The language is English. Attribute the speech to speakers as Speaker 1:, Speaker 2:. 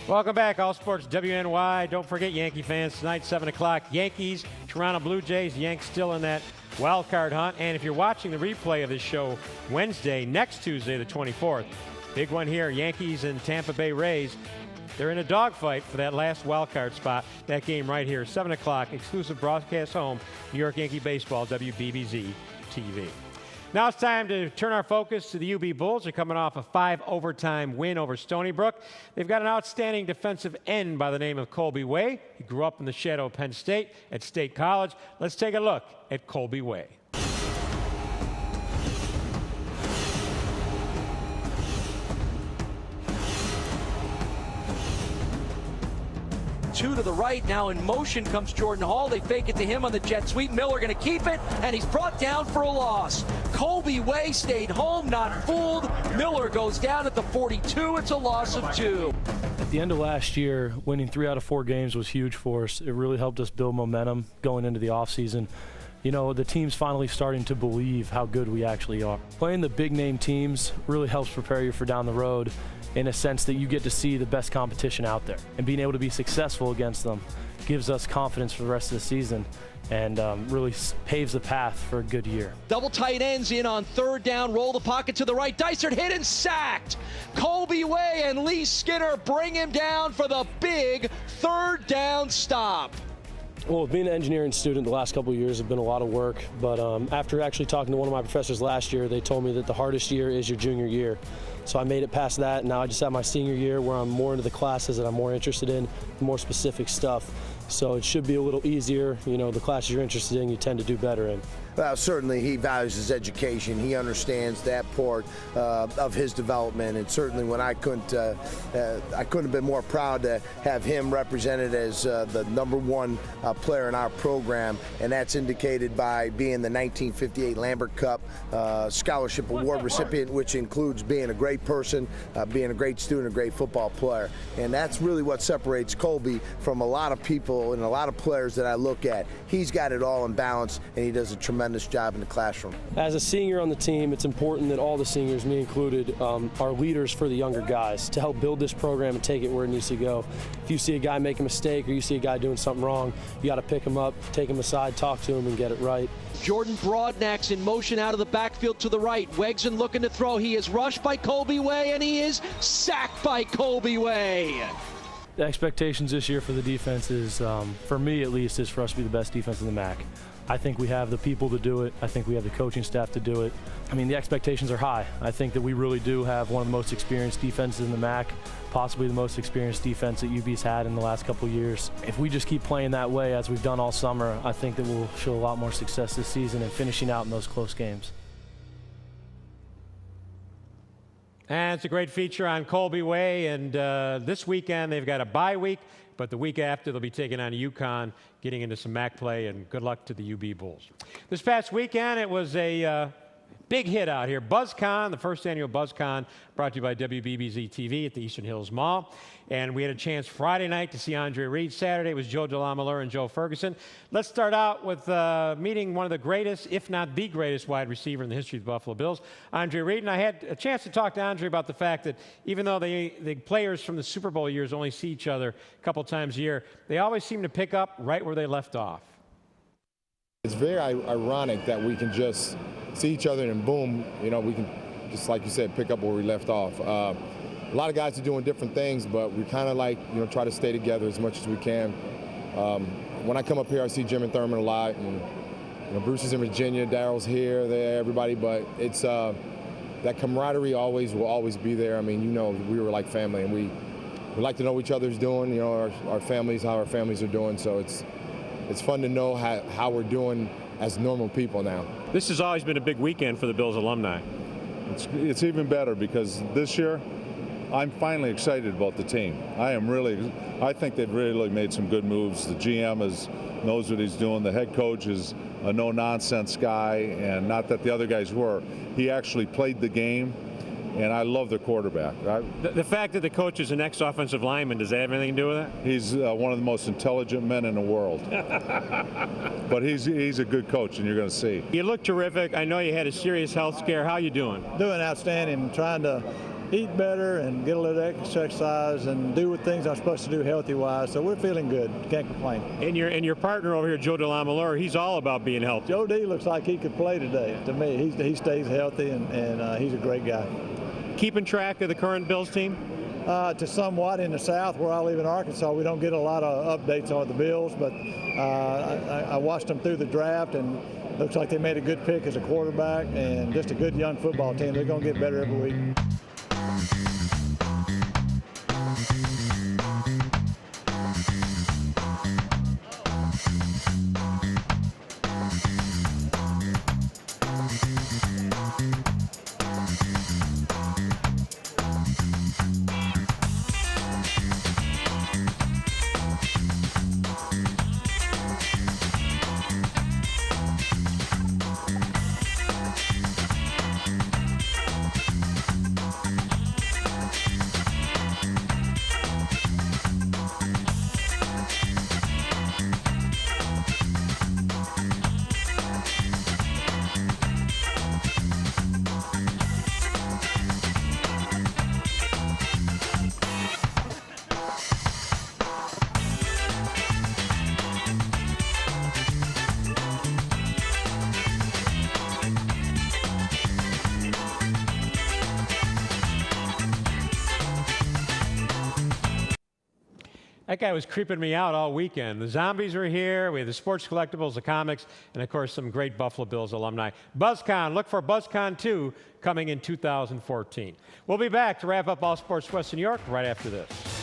Speaker 1: Welcome back, All Sports WNY. Don't forget, Yankee fans, tonight, 7 o'clock, Yankees, Toronto Blue Jays. Yanks still in that wild card hunt. And if you're watching the replay of this show Wednesday, next Tuesday, the 24th, big one here, Yankees and Tampa Bay Rays. They're in a dogfight for that last wild card spot. That game right here, 7 o'clock, exclusive broadcast home, New York Yankee Baseball, WBBZ-TV. Now it's time to turn our focus to the UB Bulls. They're coming off a 5-overtime win over Stony Brook. They've got an outstanding defensive end by the name of Colby Way. He grew up in the shadow of Penn State at State College. Let's take a look at Colby Way.
Speaker 2: Two to the right. Now in motion comes Jordan Hall. They fake it to him on the jet sweep. Miller going to keep it, and he's brought down for a loss. Colby Way stayed home, not fooled. Miller goes down at the 42. It's a loss of 2.
Speaker 3: At the end of last year, winning 3 out of 4 games was huge for us. It really helped us build momentum going into the offseason. You know, the team's finally starting to believe how good we actually are. Playing the big-name teams really helps prepare you for down the road, in a sense that you get to see the best competition out there. And being able to be successful against them gives us confidence for the rest of the season and really paves the path for a good year.
Speaker 2: Double tight ends in on 3rd down. Roll the pocket to the right. Dysart hit and sacked. Colby Way and Lee Skinner bring him down for the big 3rd down stop.
Speaker 3: Well, being an engineering student the last couple of years have been a lot of work, but after actually talking to one of my professors last year, they told me that the hardest year is your junior year. So I made it past that, and now I just have my senior year where I'm more into the classes that I'm more interested in, more specific stuff. So it should be a little easier. You know, the classes you're interested in, you tend to do better in.
Speaker 4: Well, certainly he values his education. He understands that part of his development, and certainly when I couldn't have been more proud to have him represented as the #1 player in our program, and that's indicated by being the 1958 Lambert Cup Scholarship Award recipient, which includes being a great person, being a great student, a great football player, and that's really what separates Colby from a lot of people and a lot of players that I look at. He's got it all in balance, and he does a tremendous job in the classroom.
Speaker 3: As a senior on the team, it's important that all the seniors, me included, are leaders for the younger guys to help build this program and take it where it needs to go. If you see a guy make a mistake or you see a guy doing something wrong, you got to pick him up, take him aside, talk to him, and get it right.
Speaker 2: Jordan Broadnax in motion out of the backfield to the right. Wegson looking to throw. He is rushed by Colby Way, and he is sacked by Colby Way.
Speaker 3: The expectations this year for the defense is, for me at least, is for us to be the best defense in the MAC. I think we have the people to do it. I think we have the coaching staff to do it. I mean, the expectations are high. I think that we really do have one of the most experienced defenses in the MAC, possibly the most experienced defense that UB's had in the last couple of years. If we just keep playing that way as we've done all summer, I think that we'll show a lot more success this season and finishing out in those close games.
Speaker 1: And it's a great feature on Colby Way, and this weekend they've got a bye week, but the week after they'll be taking on UConn, getting into some MAC play, and good luck to the UB Bulls. This past weekend it was a big hit out here. BuzzCon, the first annual BuzzCon, brought to you by WBBZ-TV at the Eastern Hills Mall. And we had a chance Friday night to see Andre Reed. Saturday it was Joe DeLamalure and Joe Ferguson. Let's start out with meeting one of the greatest, if not the greatest, wide receiver in the history of the Buffalo Bills, Andre Reed. And I had a chance to talk to Andre about the fact that even though the players from the Super Bowl years only see each other a couple times a year, they always seem to pick up right where they left off.
Speaker 5: It's very ironic that we can just see each other and boom, you know, we can, just like you said, pick up where we left off. A lot of guys are doing different things, but we kind of like, you know, try to stay together as much as we can. When I come up here, I see Jim and Thurman a lot, and you know, Bruce is in Virginia, Daryl's here, there, everybody, but it's that camaraderie will always be there. I mean, you know, we were like family, and we like to know what each other's doing, you know, our families, how our families are doing, so it's fun to know how we're doing as normal people now.
Speaker 1: This has always been a big weekend for the Bills alumni.
Speaker 6: It's even better because this year I'm finally excited about the team. I think they've really made some good moves. The GM knows what he's doing. The head coach is a no-nonsense guy, and not that the other guys were. He actually played the game, and I love the quarterback.
Speaker 1: The fact that the coach is an ex-offensive lineman, does that have anything to do with that?
Speaker 6: He's one of the most intelligent men in the world. But he's a good coach, and you're going to see.
Speaker 1: You look terrific. I know you had a serious health scare. How you doing?
Speaker 7: Doing outstanding. Trying to eat better and get a little exercise and do things I'm supposed to do healthy-wise. So we're feeling good. Can't complain.
Speaker 1: And your partner over here, Joe DeLamalure, he's all about being healthy.
Speaker 7: Joe D looks like he could play today. To me, he stays healthy, and he's a great guy.
Speaker 1: Keeping track of the current Bills team?
Speaker 7: To somewhat in the South, where I live in Arkansas, we don't get a lot of updates on the Bills, but I watched them through the draft, and looks like they made a good pick as a quarterback and just a good young football team. They're going to get better every week.
Speaker 1: That guy was creeping me out all weekend. The Zombies were here. We had the sports collectibles, the comics, and of course some great Buffalo Bills alumni. BuzzCon, look for BuzzCon 2 coming in 2014. We'll be back to wrap up All Sports Western New York right after this.